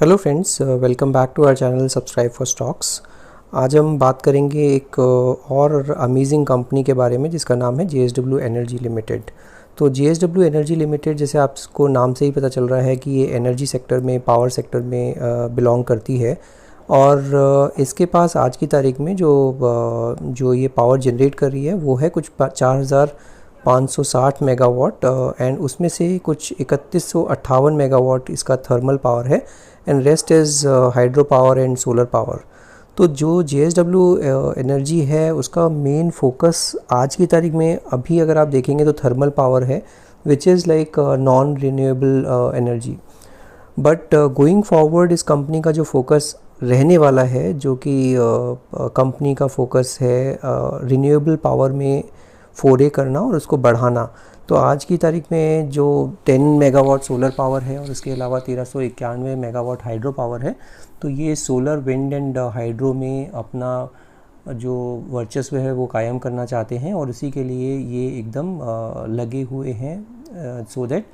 Hello friends, welcome back to our channel subscribe for stocks. आज हम बात करेंगे एक और अमेजिंग कंपनी के बारे में जिसका नाम है JSW एनर्जी लिमिटेड। तो JSW एनर्जी लिमिटेड, जैसे आपको नाम से ही पता चल रहा है कि ये एनर्जी सेक्टर में, पावर सेक्टर में बिलोंग करती है। और इसके पास आज की तारीख में जो ये पावर जनरेट कर रही है वो है कुछ 4,560 मेगावाट, एंड उसमें से कुछ 3158 मेगावाट इसका थर्मल पावर है and rest is hydro power and solar power. तो जो JSW एनर्जी है उसका मेन फोकस आज की तारीख में अभी अगर आप देखेंगे तो थर्मल पावर है, which is like non renewable energy. But going forward इस कंपनी का जो फोकस रहने वाला है, जो कि कंपनी का फोकस है रिन्यूएबल पावर में फोरे करना और उसको बढ़ाना। तो आज की तारीख में जो 10 मेगावाट सोलर पावर है और उसके अलावा 1391 मेगावाट हाइड्रो पावर है, तो ये सोलर, विंड एंड हाइड्रो में अपना जो वर्चस्व है वो कायम करना चाहते हैं और इसी के लिए ये एकदम लगे हुए हैं सो दैट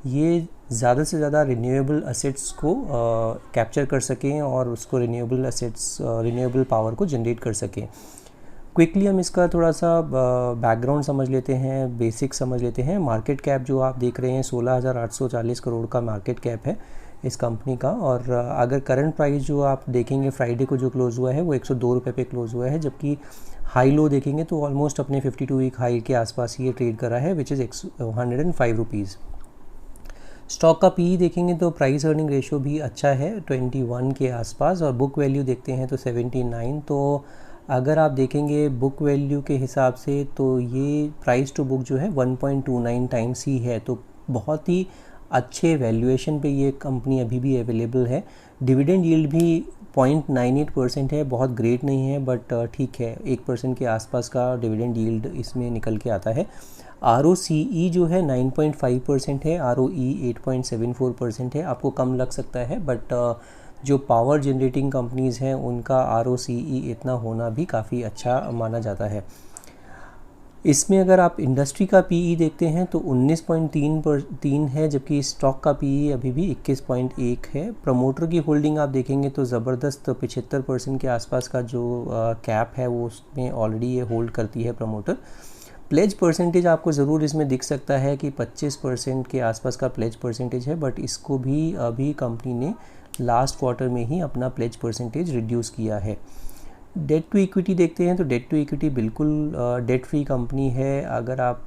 ये ज़्यादा से ज़्यादा रिन्यूएबल असेट्स को कैप्चर कर सकें और उसको रिन्यूएबल पावर को जनरेट कर सकें। क्विकली हम इसका थोड़ा सा बैकग्राउंड समझ लेते हैं, बेसिक समझ लेते हैं। मार्केट कैप जो आप देख रहे हैं 16,840 करोड़ का मार्केट कैप है इस कंपनी का। और अगर करंट प्राइस जो आप देखेंगे फ्राइडे को जो क्लोज़ हुआ है वो 102 रुपये पे क्लोज़ हुआ है, जबकि हाई लो देखेंगे तो ऑलमोस्ट अपने 52 वीक हाई के आसपास ये ट्रेड कर रहा है, विच इज़ 105 रुपीज़। स्टॉक का पी देखेंगे तो प्राइस अर्निंग रेशियो भी अच्छा है 21 के आसपास, और बुक वैल्यू देखते हैं तो 79। तो अगर आप देखेंगे बुक वैल्यू के हिसाब से तो ये प्राइस टू बुक जो है 1.29 टाइम्स ही है, तो बहुत ही अच्छे वैल्यूएशन पे ये कंपनी अभी भी अवेलेबल है। डिविडेंड यील्ड भी 0.98% है, बहुत ग्रेट नहीं है बट ठीक है, 1% के आसपास का डिविडेंड यील्ड इसमें निकल के आता है। ROCE जो है 9.5% है, ROE 8.74% है। आपको कम लग सकता है बट जो पावर जनरेटिंग कंपनीज़ हैं उनका ROCE इतना होना भी काफ़ी अच्छा माना जाता है। इसमें अगर आप इंडस्ट्री का PE देखते हैं तो 19.3 है, जबकि स्टॉक का PE अभी भी 21.1 है। प्रमोटर की होल्डिंग आप देखेंगे तो ज़बरदस्त 75% के आसपास का जो कैप है वो उसमें ऑलरेडी ये होल्ड करती है प्रमोटर। प्लेज परसेंटेज आपको ज़रूर इसमें दिख सकता है कि 25% के आसपास का प्लेज परसेंटेज है, बट इसको भी अभी कंपनी ने लास्ट क्वार्टर में ही अपना प्लेज परसेंटेज रिड्यूस किया है। डेट टू इक्विटी देखते हैं तो डेट टू इक्विटी बिल्कुल डेट फ्री कंपनी है। अगर आप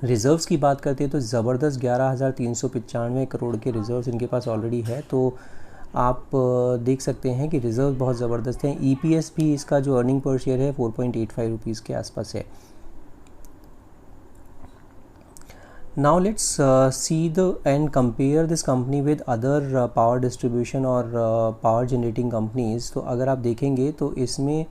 रिज़र्व्स की बात करते हैं तो ज़बरदस्त 11,395 करोड़ के रिज़र्व्स इनके पास ऑलरेडी है, तो आप देख सकते हैं कि रिज़र्व बहुत ज़बरदस्त हैं। EPS भी इसका जो अर्निंग पर शेयर है 4.85 रुपीज़ के आसपास है। Now let's see and compare this company with other power distribution और power generating companies। तो अगर आप देखेंगे तो इसमें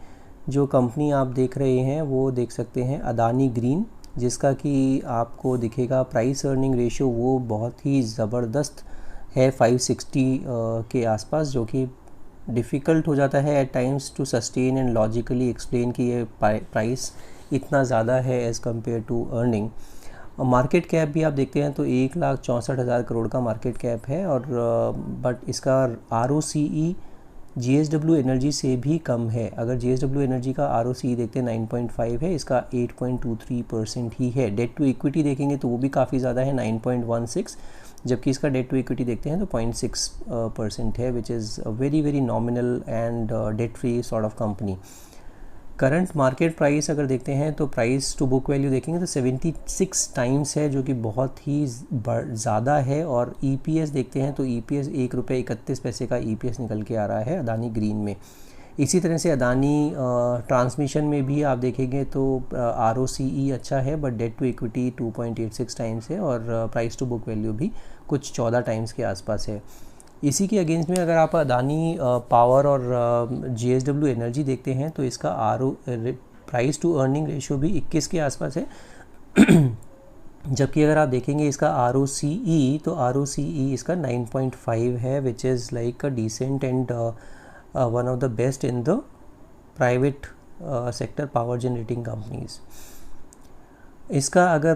जो कंपनी आप देख रहे हैं वो देख सकते हैं अदानी ग्रीन, जिसका कि आपको दिखेगा प्राइस अर्निंग रेशियो वो बहुत ही ज़बरदस्त है 560 के आसपास, जो कि डिफ़िकल्ट हो जाता है at times to sustain and logically explain कि ये प्राइस इतना ज़्यादा है as compared to earning. Market cap भी आप देखते हैं तो 1,64,000 करोड़ का मार्केट कैप है, और बट इसका ROCE JSW एनर्जी से भी कम है। अगर JSW एनर्जी का ROCE देखते हैं 9.5 है, इसका 8.23% ही है। डेट टू इक्विटी देखेंगे तो वो भी काफ़ी ज़्यादा है 9.16, जबकि इसका डेट टू इक्विटी देखते हैं तो 0.6% है, which is very very nominal and debt free sort of company. Current market price अगर देखते हैं तो प्राइस टू बुक वैल्यू देखेंगे तो 76 टाइम्स है, जो कि बहुत ही ज़्यादा है। और EPS देखते हैं तो EPS 1 रुपये 31 पैसे का EPS निकल के आ रहा है अदानी ग्रीन में। इसी तरह से अदानी ट्रांसमिशन में भी आप देखेंगे तो ROCE अच्छा है, but debt to equity 2.86 times है और प्राइस टू बुक वैल्यू भी कुछ 14 टाइम्स के आसपास है। इसी के अगेंस्ट में अगर आप अदानी पावर और JSW एनर्जी देखते हैं तो इसका प्राइस टू अर्निंग रेशियो भी 21 के आसपास है जबकि अगर आप देखेंगे इसका ROCE तो ROCE इसका 9.5 है, which is like a decent and one of the best in the private sector power generating companies. इसका अगर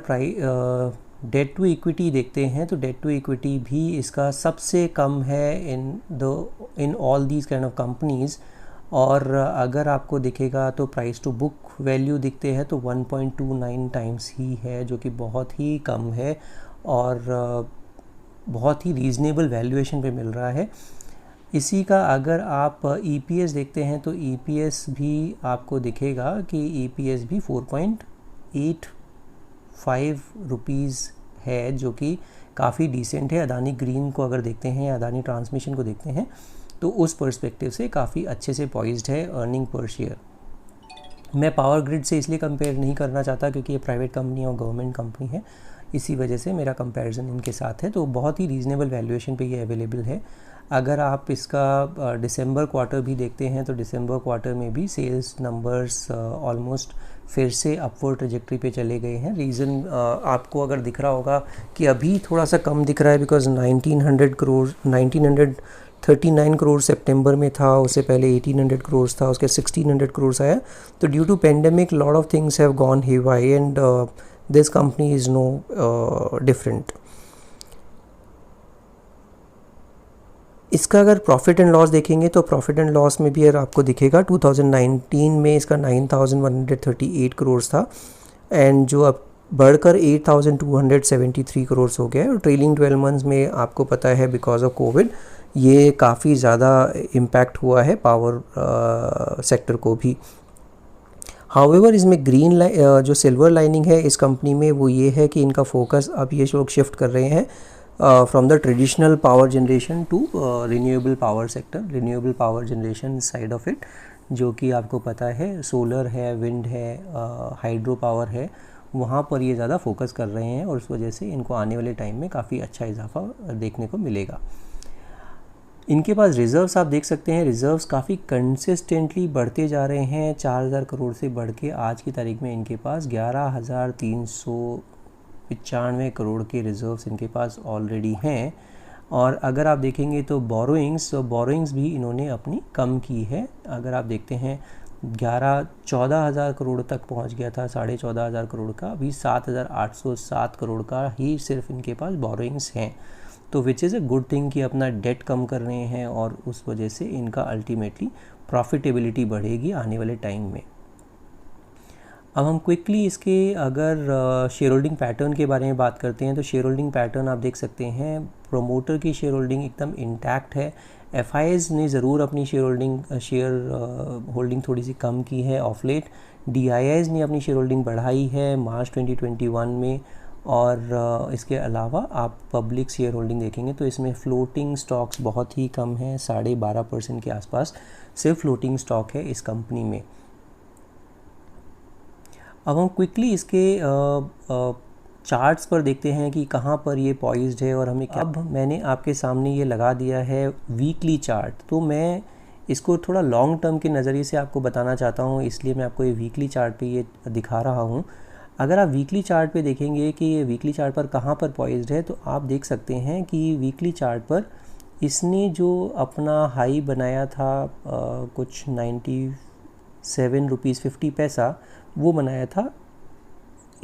डेट टू इक्विटी देखते हैं तो डेट टू इक्विटी भी इसका सबसे कम है in all these kind of companies. और अगर आपको दिखेगा तो प्राइस टू बुक वैल्यू दिखते हैं तो 1.29 टाइम्स ही है, जो कि बहुत ही कम है और बहुत ही रीज़नेबल वैल्यूएशन पे मिल रहा है। इसी का अगर आप ईपीएस देखते हैं तो ईपीएस भी आपको दिखेगा कि ईपीएस भी 4.85 रुपीज़ है, जो कि काफ़ी डिसेंट है। अदानी ग्रीन को अगर देखते हैं या अदानी ट्रांसमिशन को देखते हैं तो उस पर्सपेक्टिव से काफ़ी अच्छे से पॉइज्ड है अर्निंग पर शेयर। मैं पावर ग्रिड से इसलिए कंपेयर नहीं करना चाहता क्योंकि ये प्राइवेट कंपनी और गवर्नमेंट कंपनी है, इसी वजह से मेरा कंपैरिजन इनके साथ है। तो बहुत ही रीज़नेबल वैल्यूएशन पे ये अवेलेबल है। अगर आप इसका दिसंबर क्वार्टर भी देखते हैं तो दिसंबर क्वार्टर में भी सेल्स नंबर्स ऑलमोस्ट फिर से अपवर्ड ट्रजेक्टरी पे चले गए हैं। रीज़न आपको अगर दिख रहा होगा कि अभी थोड़ा सा कम दिख रहा है बिकॉज 1939 करोड़ सितंबर में था, उससे पहले 1800 करोड़ था, उसके 1600 करोड़ आया। तो due to pandemic lot of things have gone haywire and this company is no different. इसका अगर प्रॉफिट एंड लॉस देखेंगे तो प्रॉफिट एंड लॉस में भी अगर आपको दिखेगा 2019 में इसका 9138 करोड़ था एंड जो अब बढ़कर 8273 करोड़ हो गया है। और ट्रेलिंग 12 मंथ्स में आपको पता है बिकॉज ऑफ कोविड ये काफ़ी ज़्यादा इम्पैक्ट हुआ है पावर सेक्टर को भी। हाउएवर इसमें ग्रीन जो सिल्वर लाइनिंग है इस कंपनी में वो ये है कि इनका फोकस अब ये लोग शिफ्ट कर रहे हैं from the traditional power generation to renewable power sector, renewable power generation side of it, जो कि आपको पता है सोलर है, विंड है, हाइड्रो पावर है, वहाँ पर ये ज़्यादा फोकस कर रहे हैं और उस वजह से इनको आने वाले टाइम में काफ़ी अच्छा इजाफा देखने को मिलेगा। इनके पास रिज़र्व्स आप देख सकते हैं, रिज़र्व्स काफ़ी कंसिस्टेंटली बढ़ते जा रहे हैं। 4000 करोड़ से बढ़ के आज की तारीख में इनके पास 11,395 करोड़ के रिज़र्व्स इनके पास ऑलरेडी हैं। और अगर आप देखेंगे तो बोरोइंग्स भी इन्होंने अपनी कम की है। अगर आप देखते हैं 14,000 करोड़ तक पहुंच गया था, 14,500 करोड़ का, अभी 7,807 करोड़ का ही सिर्फ इनके पास बोरोइंग्स हैं। तो which is a good thing कि अपना डेट कम कर रहे हैं और उस वजह से इनका अल्टीमेटली प्रॉफिटेबिलिटी बढ़ेगी आने वाले टाइम में। अब हम क्विकली इसके अगर शेयर होल्डिंग पैटर्न के बारे में बात करते हैं तो शेयर होल्डिंग पैटर्न आप देख सकते हैं, प्रोमोटर की शेयर होल्डिंग एकदम इंटैक्ट है। एफआईज ने ज़रूर अपनी शेयर होल्डिंग थोड़ी सी कम की है ऑफ लेट। डीआईआईज ने अपनी शेयर होल्डिंग बढ़ाई है मार्च 2021 में। और इसके अलावा आप पब्लिक शेयर होल्डिंग देखेंगे तो इसमें फ्लोटिंग स्टॉक्स बहुत ही कम हैं, 12.5% के आसपास सिर्फ फ्लोटिंग स्टॉक है इस कंपनी में। अब हम क्विकली इसके चार्ट्स पर देखते हैं कि कहाँ पर ये पॉइज्ड है और हमें क्या। अब मैंने आपके सामने ये लगा दिया है वीकली चार्ट, तो मैं इसको थोड़ा लॉन्ग टर्म के नज़रिए से आपको बताना चाहता हूँ, इसलिए मैं आपको ये वीकली चार्ट पे ये दिखा रहा हूँ। अगर आप वीकली चार्ट पे देखेंगे कि ये वीकली चार्ट पर कहाँ पर पॉइज्ड है तो आप देख सकते हैं कि वीकली चार्ट पर इसने जो अपना हाई बनाया था कुछ 97 रुपीज़ 50 पैसा वो बनाया था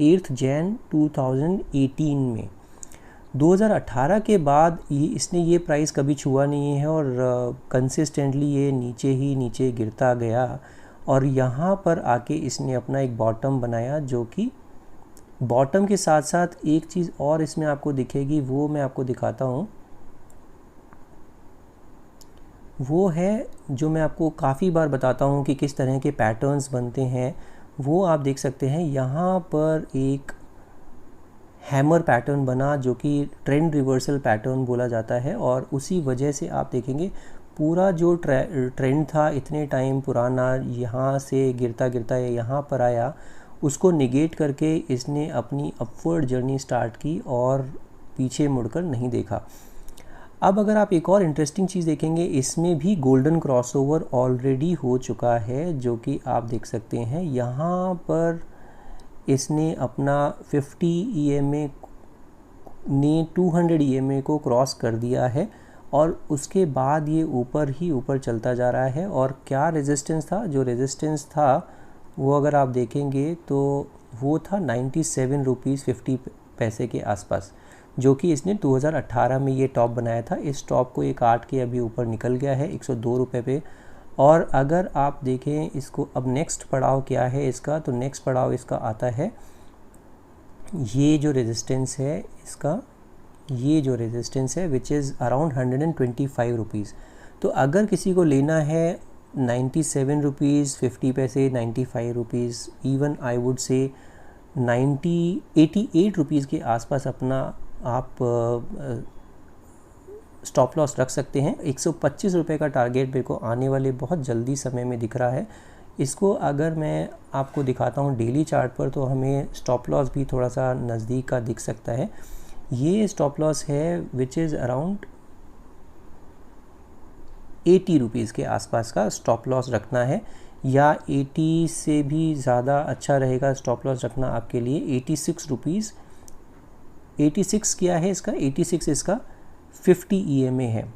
8 जनवरी 2018 में। 2018 के बाद इसने ये प्राइस कभी छुआ नहीं है और कंसिस्टेंटली ये नीचे गिरता गया और यहाँ पर आके इसने अपना एक बॉटम बनाया, जो कि बॉटम के साथ साथ एक चीज़ और इसमें आपको दिखेगी, वो मैं आपको दिखाता हूँ। वो है जो मैं आपको काफ़ी बार बताता हूँ कि किस तरह के पैटर्न्स बनते हैं, वो आप देख सकते हैं। यहाँ पर एक हैमर पैटर्न बना जो कि ट्रेंड रिवर्सल पैटर्न बोला जाता है और उसी वजह से आप देखेंगे पूरा जो ट्रेंड था इतने टाइम पुराना, यहाँ से गिरता यहाँ पर आया, उसको निगेट करके इसने अपनी अपवर्ड जर्नी स्टार्ट की और पीछे मुड़कर नहीं देखा। अब अगर आप एक और इंटरेस्टिंग चीज़ देखेंगे, इसमें भी गोल्डन क्रॉसओवर ऑलरेडी हो चुका है, जो कि आप देख सकते हैं। यहाँ पर इसने अपना 50 EMA ने 200 EMA को क्रॉस कर दिया है और उसके बाद ये ऊपर ही ऊपर चलता जा रहा है। और क्या रेजिस्टेंस था, जो रेजिस्टेंस था वो अगर आप देखेंगे तो वो था 97 रुपीज़ 50 पैसे के आसपास, जो कि इसने 2018 में ये टॉप बनाया था। इस टॉप को ये काट के अभी ऊपर निकल गया है 102 रुपये पे। और अगर आप देखें इसको, अब नेक्स्ट पड़ाव क्या है इसका, तो नेक्स्ट पड़ाव इसका आता है ये जो रेजिस्टेंस है इसका, ये जो रेजिस्टेंस है विच इज़ अराउंड 125 रुपीज़। तो अगर किसी को लेना है 97 रुपीज़ 50 पैसे, 95 rupees, even I would say 88 rupees के आसपास अपना आप स्टॉप लॉस रख सकते हैं। 125 रुपये का टारगेट मेरे को आने वाले बहुत जल्दी समय में दिख रहा है। इसको अगर मैं आपको दिखाता हूँ डेली चार्ट पर, तो हमें स्टॉप लॉस भी थोड़ा सा नज़दीक का दिख सकता है। ये स्टॉप लॉस है विच इज़ अराउंड 80 रुपीज़ के आसपास का स्टॉप लॉस रखना है, या 80 से भी ज़्यादा अच्छा रहेगा स्टॉप लॉस रखना आपके लिए 86 रुपीज़। 86 क्या है इसका, 86 इसका 50 EMA है।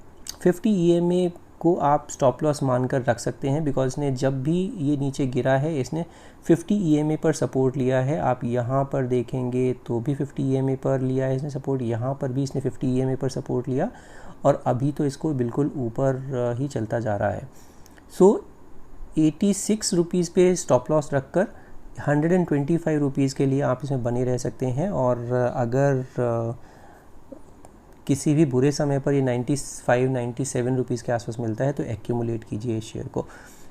50 EMA को आप स्टॉप लॉस मानकर रख सकते हैं, बिकॉज इसने जब भी ये नीचे गिरा है इसने 50 EMA पर सपोर्ट लिया है। आप यहाँ पर देखेंगे तो भी 50 EMA पर लिया है इसने सपोर्ट, यहाँ पर भी इसने 50 EMA पर सपोर्ट लिया, और अभी तो इसको बिल्कुल ऊपर ही चलता जा रहा है। सो 86 रुपीज़ पे स्टॉप लॉस रखकर 125 रुपीज़ के लिए आप इसमें बने रह सकते हैं। और अगर किसी भी बुरे समय पर ये 97 रुपीज़ के आसपास मिलता है तो एक्यूमुलेट कीजिए इस शेयर को।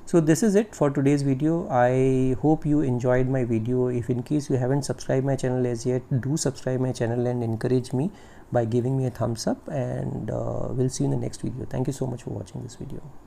So this is it for today's video. I hope you enjoyed my video. If in case you haven't subscribed my channel as yet, do subscribe my channel and encourage me by giving me a thumbs up, and we'll see you in the next video. Thank you so much for watching this video.